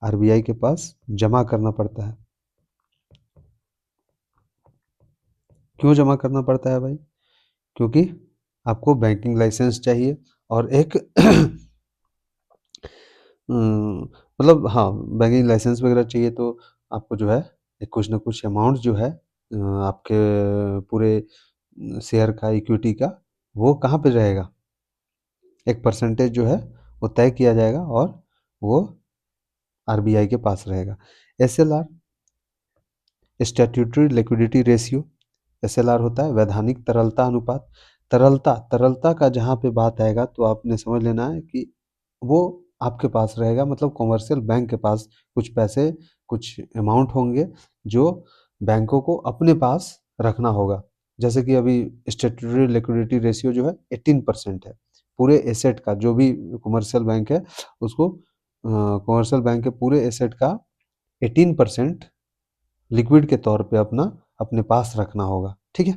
आरबीआई के पास जमा करना पड़ता है। क्यों जमा करना पड़ता है भाई, क्योंकि आपको बैंकिंग लाइसेंस चाहिए और एक मतलब हाँ बैंकिंग लाइसेंस वगैरह चाहिए, तो आपको जो है एक कुछ ना कुछ अमाउंट जो है आपके पूरे शेयर का इक्विटी का वो कहाँ पे रहेगा, एक परसेंटेज जो है वो तय किया जाएगा और वो आरबीआई के पास रहेगा। SLR, statutory liquidity ratio, SLR होता है वैधानिक तरलता अनुपात। तरलता का जहाँ पे बात आएगा तो आपने समझ लेना है कि वो आपके पास रहेगा, मतलब कमर्शियल बैंक के पास कुछ पैसे, कुछ अमाउंट होंगे जो बैंकों को अपने पास रखना होगा। जैसे कि अभी स्टैट्यूटरी लिक्विडिटी रेशियो जो है 18% है, पूरे एसेट का जो भी कमर्शियल बैंक है उसको कमर्शियल बैंक के पूरे एसेट का 18% लिक्विड के तौर पे अपने पास रखना होगा। ठीक है,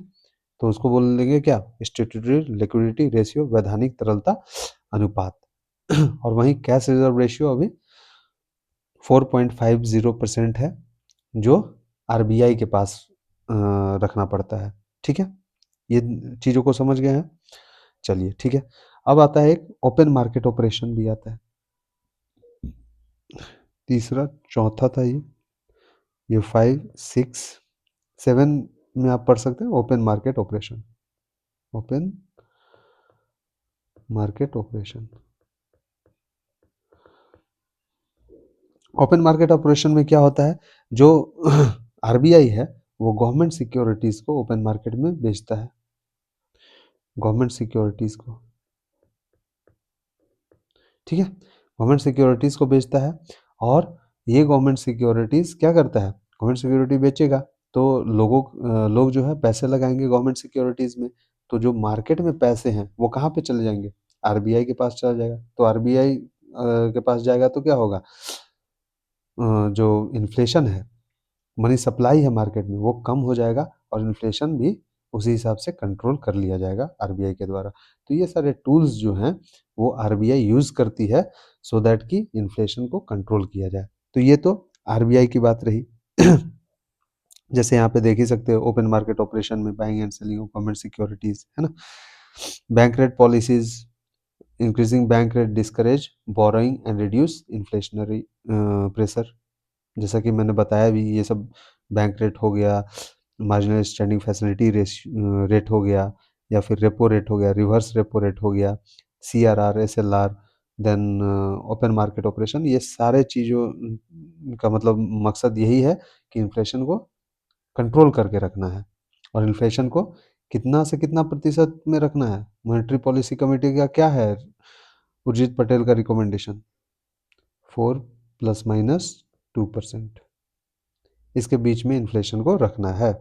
तो उसको बोल देंगे क्या, स्टैट्यूटरी लिक्विडिटी रेशियो, वैधानिक तरलता अनुपात। और वहीं कैश रिजर्व रेशियो अभी 4.50% है, जो आरबीआई के पास रखना पड़ता है। ठीक है, ये चीज़ों को समझ गए हैं। चलिए ठीक है, अब आता है एक ओपन मार्केट ऑपरेशन भी आता है, तीसरा चौथा था ये 5, 6, 7 में आप पढ़ सकते हैं open market operation. Open market operation, open market operation में क्या होता है, जो आरबीआई है वो गवर्नमेंट सिक्योरिटीज को ओपन मार्केट में बेचता है, गवर्नमेंट सिक्योरिटीज को। ठीक है, गवर्नमेंट सिक्योरिटीज को बेचता है, और ये गवर्नमेंट सिक्योरिटीज क्या करता है, गवर्नमेंट सिक्योरिटी बेचेगा तो लोग जो है पैसे लगाएंगे गवर्नमेंट सिक्योरिटीज में, तो जो मार्केट में पैसे हैं वो कहाँ पे चले जाएंगे, आरबीआई के पास चला जाएगा। तो आरबीआई के पास जाएगा तो क्या होगा, जो इन्फ्लेशन है, मनी सप्लाई है मार्केट में वो कम हो जाएगा, और इन्फ्लेशन भी उसी हिसाब से कंट्रोल कर लिया जाएगा आरबीआई के द्वारा। तो ये सारे टूल्स जो हैं वो आरबीआई यूज़ करती है सो दैट कि इन्फ्लेशन को कंट्रोल किया जाए। तो ये तो आरबीआई की बात रही। जैसे यहाँ पे देख ही सकते हो ओपन मार्केट ऑपरेशन में buying and selling of government securities है ना। Bank rate policies, increasing bank rate discourage borrowing and reduce inflationary pressure. जैसा कि मैंने बताया भी, ये सब बैंक रेट हो गया, मार्जिनल स्टैंडिंग फैसिलिटी रेट हो गया, या फिर रेपो रेट हो गया, रिवर्स रेपो रेट हो गया, CRR, SLR, then open market operation, ये सारे चीज़ों का मतलब मकसद यही है कि इन्फ्लेशन को कंट्रोल करके रखना है। और इन्फ्लेशन को कितना से कितना प्रतिशत में रखना है, मॉनेटरी पॉलिसी कमेटी का क्या है, उर्जित पटेल का रिकमेंडेशन 4 ± 2%, इसके बीच में इन्फ्लेशन को रखना है।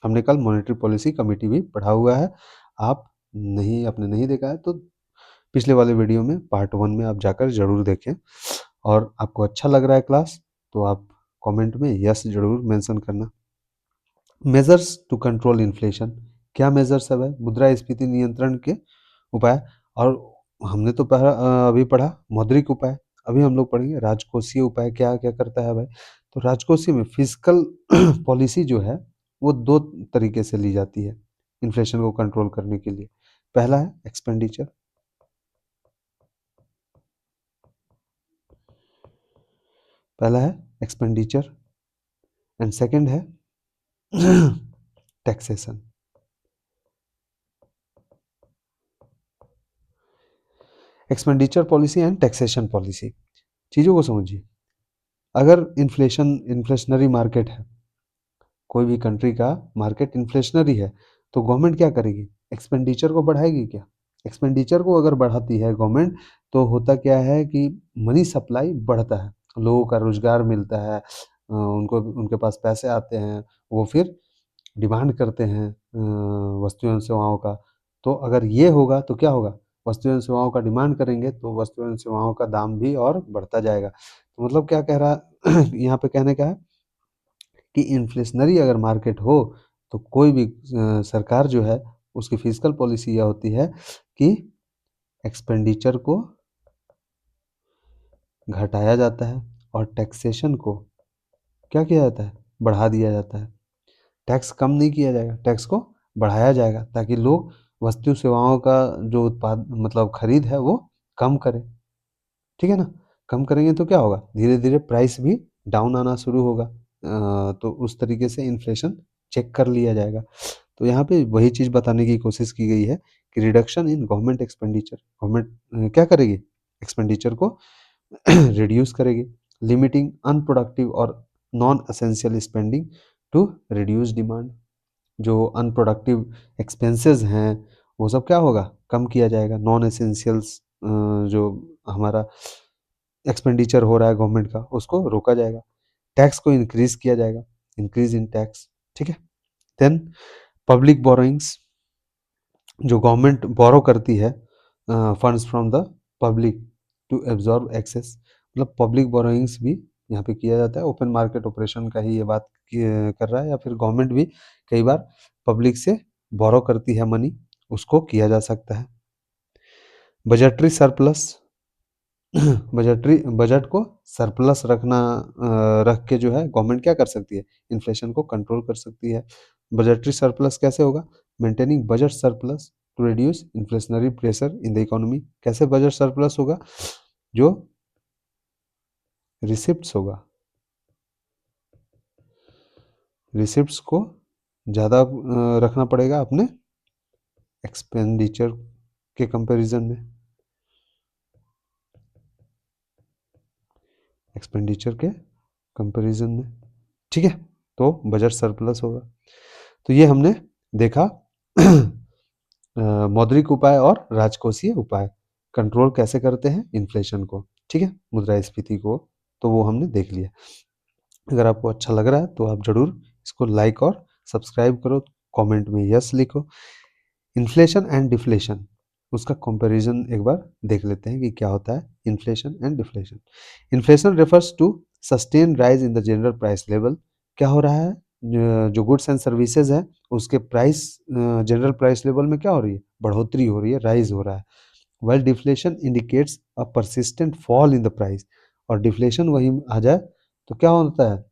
हमने कल मॉनेटरी पॉलिसी कमेटी भी पढ़ा हुआ है, आपने नहीं देखा है तो पिछले वाले वीडियो में पार्ट 1 में आप जाकर ज़रूर देखें। और आपको अच्छा लग रहा है क्लास तो आप कमेंट में यस ज़रूर मेंशन करना। मेजर्स टू कंट्रोल इन्फ्लेशन, क्या मेजर्स है भाई, मुद्रास्फीति नियंत्रण के उपाय। और हमने तो अभी पढ़ा मौद्रिक उपाय, अभी हम लोग पढ़ेंगे राजकोषीय उपाय, क्या क्या करता है भाई। तो राजकोषीय में फिजिकल पॉलिसी जो है वो दो तरीके से ली जाती है इन्फ्लेशन को कंट्रोल करने के लिए। पहला है एक्सपेंडिचर, पहला है एक्सपेंडिचर एंड सेकंड है taxation. Expenditure policy and taxation policy, चीज़ों को समझिए। अगर इन्फ्लेशनरी मार्केट है, कोई भी कंट्री का मार्केट इन्फ्लेशनरी है, तो गवर्नमेंट क्या करेगी? एक्सपेंडिचर को बढ़ाएगी क्या? एक्सपेंडिचर को अगर बढ़ाती है गवर्नमेंट, तो होता क्या है कि मनी सप्लाई बढ़ता है, लोगों का रोजगार मिलता है, उनको उनके पास पैसे आते हैं, वो फिर डिमांड करते हैं वस्तु एवं सेवाओं का। तो अगर ये होगा तो क्या होगा? वस्तु एवं सेवाओं का डिमांड करेंगे तो वस्तु एवं सेवाओं का दाम भी और बढ़ता जाएगा। तो मतलब क्या कह रहा यहाँ पे कहने का है कि इन्फ्लेशनरी अगर मार्केट हो, तो कोई भी सरकार जो है, उसकी फिस्कल पॉलिसी यह होती है कि एक्सपेंडिचर को घटाया जाता है और टैक्सेशन को क्या किया जाता है? बढ़ा दिया जाता है। टैक्स कम नहीं किया जाएगा, टैक्स को बढ़ाया जाएगा, ताकि लोग वस्तु सेवाओं का जो उत्पाद मतलब खरीद है वो कम करें। ठीक है ना? कम करेंगे तो क्या होगा? धीरे धीरे प्राइस भी डाउन आना शुरू होगा। तो उस तरीके से इन्फ्लेशन चेक कर लिया जाएगा। तो यहाँ पे वही चीज़ बताने की कोशिश की गई है कि reduction in government expenditure, government क्या करेगी? एक्सपेंडिचर को रिड्यूस करेगी, लिमिटिंग अनप्रोडक्टिव और non essential spending to reduce demand. जो अनप्रोडक्टिव एक्सपेंसेस हैं, वो सब क्या होगा? कम किया जाएगा। नॉन एसेंशियल्स जो हमारा एक्सपेंडिचर हो रहा है गवर्नमेंट का, उसको रोका जाएगा। टैक्स को इंक्रीज किया जाएगा, इंक्रीज इन टैक्स। ठीक है। देन पब्लिक बोरोइंग्स, जो गवर्नमेंट बोरो करती है funds from the public to absorb excess, मतलब पब्लिक बोरोइंग्स भी यहाँ पे किया जाता है। ओपन मार्केट ऑपरेशन का ही ये बात कर रहा है, या फिर गवर्नमेंट भी कई बार पब्लिक से बोरो करती है मनी, उसको किया जा सकता है। बजटरी सरप्लस, बजट को सरप्लस रख के जो है गवर्नमेंट क्या कर सकती है? इन्फ्लेशन को कंट्रोल कर सकती है। बजटरी सरप्लस कैसे होगा? Maintaining budget surplus to reduce inflationary pressure in the economy. कैसे बजट सरप्लस होगा? जो रिसिप्ट्स होगा, रिसिप्ट्स को ज़्यादा रखना पड़ेगा अपने एक्सपेंडिचर के कंपैरिजन में, एक्सपेंडिचर के कंपैरिजन में। ठीक है। तो बजट सरप्लस होगा। तो ये हमने देखा मौद्रिक उपाय और राजकोषीय उपाय कंट्रोल कैसे करते हैं इन्फ्लेशन को। ठीक है, मुद्रास्फीति को, तो वो हमने देख लिया। अगर आपको अच्छा लग रहा है तो आप जरूर इसको लाइक और सब्सक्राइब करो, कमेंट में यस लिखो। इन्फ्लेशन एंड डिफ्लेशन, उसका कंपैरिजन एक बार देख लेते हैं कि क्या होता है inflation and deflation. Inflation refers to sustain rise in the general price level. क्या हो रहा है? जो गुड्स एंड सर्विसेज है, उसके प्राइस जनरल प्राइस लेवल में क्या हो रही है? बढ़ोतरी हो रही है, राइज हो रहा है। While deflation indicates a persistent fall in the price, और डिफ्लेशन वहीं आ जाए तो क्या होता है?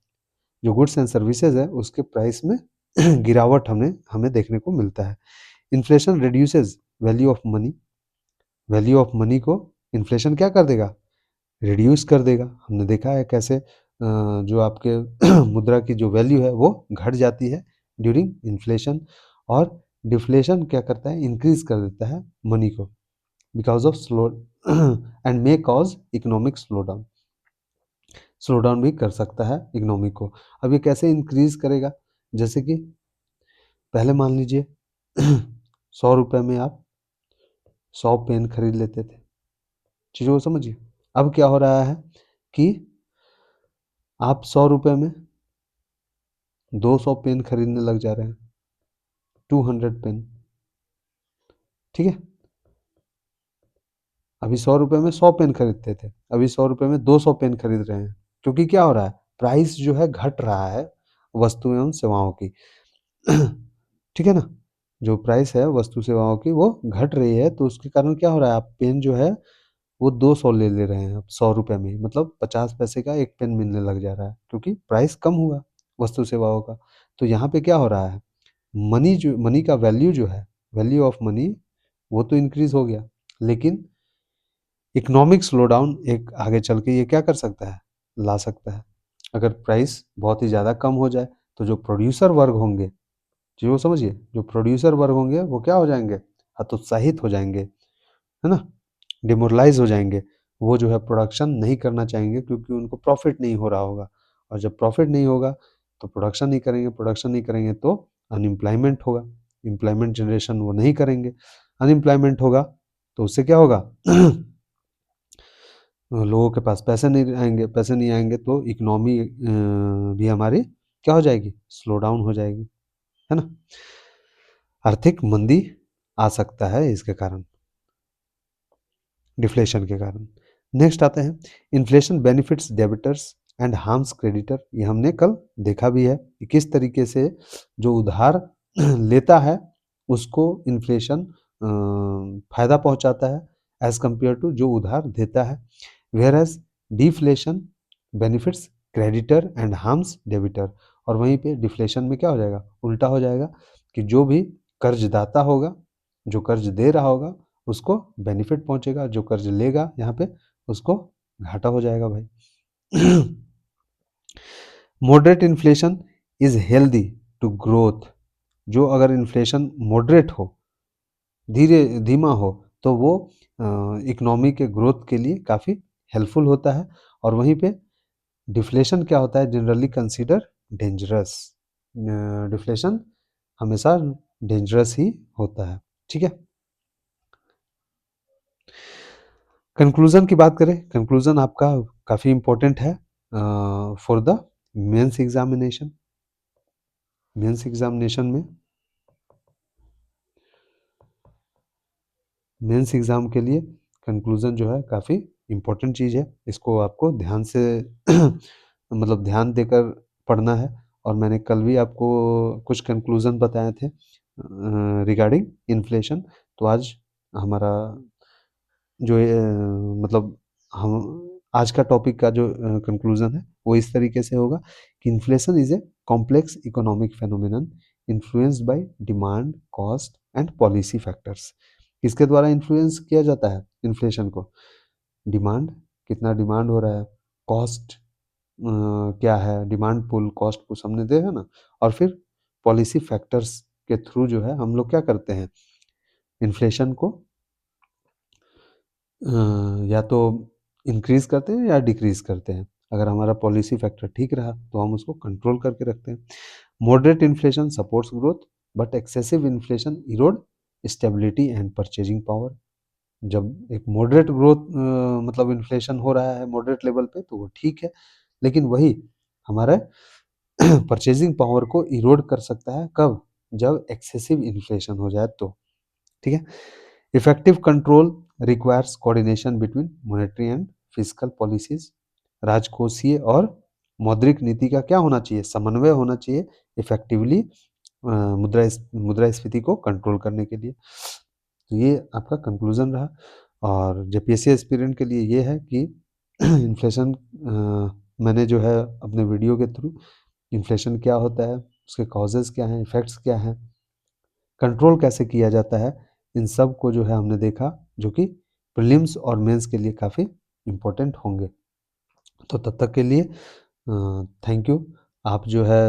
जो गुड्स एंड सर्विसेज है उसके प्राइस में गिरावट हमें हमें देखने को मिलता है। Inflation reduces value of money, value of money को इन्फ्लेशन क्या कर देगा? रिड्यूस कर देगा। हमने देखा है कैसे जो आपके मुद्रा की जो वैल्यू है वो घट जाती है ड्यूरिंग इन्फ्लेशन, और डिफ्लेशन क्या करता है? इंक्रीज कर देता है मनी को, because of slow and may cause economic slow down, slow down भी कर सकता है इकोनॉमी को। अब ये कैसे इंक्रीज करेगा? जैसे कि पहले मान लीजिए 100 रुपये में आप 100 पेन खरीद लेते थे। चीज़ों को समझिए। अब क्या हो रहा है कि आप 100 रुपये में 200 पेन खरीदने लग जा रहे हैं, 200 पेन। ठीक है। अभी 100 रुपये में 100 पेन खरीदते थे, अभी 100 रुपये में 200 पेन खरीद रहे हैं, क्योंकि क्या हो रहा है? प्राइस जो है घट रहा है वस्तु एवं सेवाओं की। ठीक है ना? जो प्राइस है वस्तु सेवाओं की वो घट रही है, तो उसके कारण क्या हो रहा है? आप पेन जो है वो 200 ले ले रहे हैं अब 100 रुपये में ही, मतलब 50 पैसे का एक पेन मिलने लग जा रहा है, क्योंकि प्राइस कम हुआ वस्तु सेवाओं का। तो यहाँ पे क्या हो रहा है? मनी का वैल्यू जो है, वैल्यू ऑफ मनी, वो तो इंक्रीज हो गया, लेकिन इकोनॉमिक स्लो डाउन एक आगे चल के ये क्या कर सकता है? ला सकता है। अगर प्राइस बहुत ही ज़्यादा कम हो जाए तो जो प्रोड्यूसर वर्ग होंगे, जी वो समझिए, जो प्रोड्यूसर वर्ग होंगे वो क्या हो जाएँगे? हतोत्साहित हो जाएँगे, है ना? डिमोरलाइज़ हो जाएँगे। वो जो है प्रोडक्शन नहीं करना चाहेंगे क्योंकि उनको प्रॉफ़िट नहीं हो रहा होगा, और जब प्रॉफ़िट नहीं होगा तो प्रोडक्शन नहीं करेंगे तो अनएम्प्लॉयमेंट होगा, एम्प्लॉयमेंट जनरेशन वो नहीं करेंगे। अनएम्प्लॉयमेंट होगा तो उससे क्या होगा? लोगों के पास पैसे नहीं आएँगे तो इकोनॉमी भी हमारी क्या हो जाएगी? स्लो डाउन हो जाएगी, है ना? आर्थिक मंदी आ सकता है इसके कारण, डिफ्लेशन के कारण। नेक्स्ट आते हैं, inflation benefits debtors and harms creditor. ये हमने कल देखा भी है कि किस तरीके से जो उधार लेता है उसको इन्फ्लेशन फायदा पहुंचाता है एज कंपेयर टू जो उधार देता है। Whereas deflation benefits creditor and harms debtor, और वहीं पे डिफ्लेशन में क्या हो जाएगा? उल्टा हो जाएगा कि जो भी कर्जदाता होगा, जो कर्ज दे रहा होगा, उसको बेनिफिट पहुंचेगा, जो कर्ज लेगा यहाँ पे उसको घाटा हो जाएगा भाई। Moderate inflation is healthy to growth. जो अगर इन्फ्लेशन मॉडरेट हो, धीमा हो, तो वो इकोनॉमी के ग्रोथ के लिए काफ़ी हेल्पफुल होता है। और वहीं पे डिफ्लेशन क्या होता है? Generally consider dangerous. डिफ्लेशन हमेशा डेंजरस ही होता है, ठीक है। कंक्लूजन की बात करें, कंक्लूजन आपका काफ़ी इम्पोर्टेंट है for the mains examination. Mains examination में, मेंस एग्जाम के लिए कंक्लूजन जो है काफ़ी इम्पोर्टेंट चीज़ है। इसको आपको ध्यान से मतलब ध्यान देकर पढ़ना है। और मैंने कल भी आपको कुछ कंक्लूजन बताए थे रिगार्डिंग इन्फ्लेशन। तो आज हमारा जो मतलब हम आज का टॉपिक का जो कंक्लूजन है वो इस तरीके से होगा कि inflation is a complex economic phenomenon influenced by demand, cost and policy factors. किसके द्वारा इन्फ्लुएंस किया जाता है इन्फ्लेशन को? डिमांड, कितना डिमांड हो रहा है, कॉस्ट क्या है, डिमांड पुल, कॉस्ट पुश हमने देखा ना, और फिर पॉलिसी फैक्टर्स के थ्रू जो है हम लोग क्या करते हैं, इन्फ्लेशन को या तो इंक्रीज करते हैं या डिक्रीज करते हैं। अगर हमारा पॉलिसी फैक्टर ठीक रहा तो हम उसको कंट्रोल करके रखते हैं। Moderate inflation supports growth, but excessive inflation Erode stability and purchasing power. जब एक मॉडरेट ग्रोथ मतलब इन्फ्लेशन हो रहा है मॉडरेट लेवल पे तो वो ठीक है, लेकिन वही हमारे परचेजिंग पावर को इरोड कर सकता है। कब? जब एक्सेसिव इन्फ्लेशन हो जाए तो, ठीक है। Effective control requires coordination between monetary and fiscal policies. राजकोषीय और मौद्रिक नीति का क्या होना चाहिए? समन्वय होना चाहिए इफेक्टिवली मुद्रास्फीति को कंट्रोल करने के लिए। तो ये आपका कंक्लूजन रहा। और जेपीएससी एस्पिरेंट के लिए ये है कि इन्फ्लेशन मैंने जो है अपने वीडियो के थ्रू इन्फ्लेशन क्या होता है, उसके कॉजेज़ क्या हैं, इफ़ेक्ट्स क्या हैं, कंट्रोल कैसे किया जाता है, इन सब को जो है हमने देखा, जो कि प्रीलिम्स और मेंस के लिए काफ़ी इम्पोर्टेंट होंगे। तो तब तक के लिए थैंक यू। आप जो है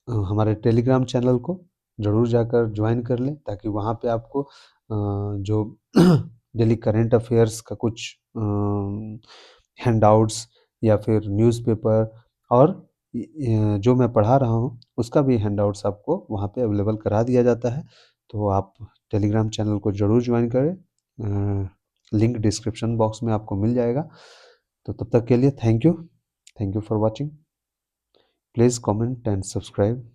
हमारे टेलीग्राम चैनल को ज़रूर जाकर ज्वाइन कर लें, ताकि वहाँ पे आपको जो डेली करंट अफेयर्स का कुछ हैंडआउट्स या फिर न्यूज़पेपर और जो मैं पढ़ा रहा हूँ उसका भी हैंडआउट्स आपको वहाँ पे अवेलेबल करा दिया जाता है। तो आप टेलीग्राम चैनल को ज़रूर ज्वाइन करें, लिंक डिस्क्रिप्शन बॉक्स में आपको मिल जाएगा। तो तब तक के लिए thank you for watching. Please comment and subscribe.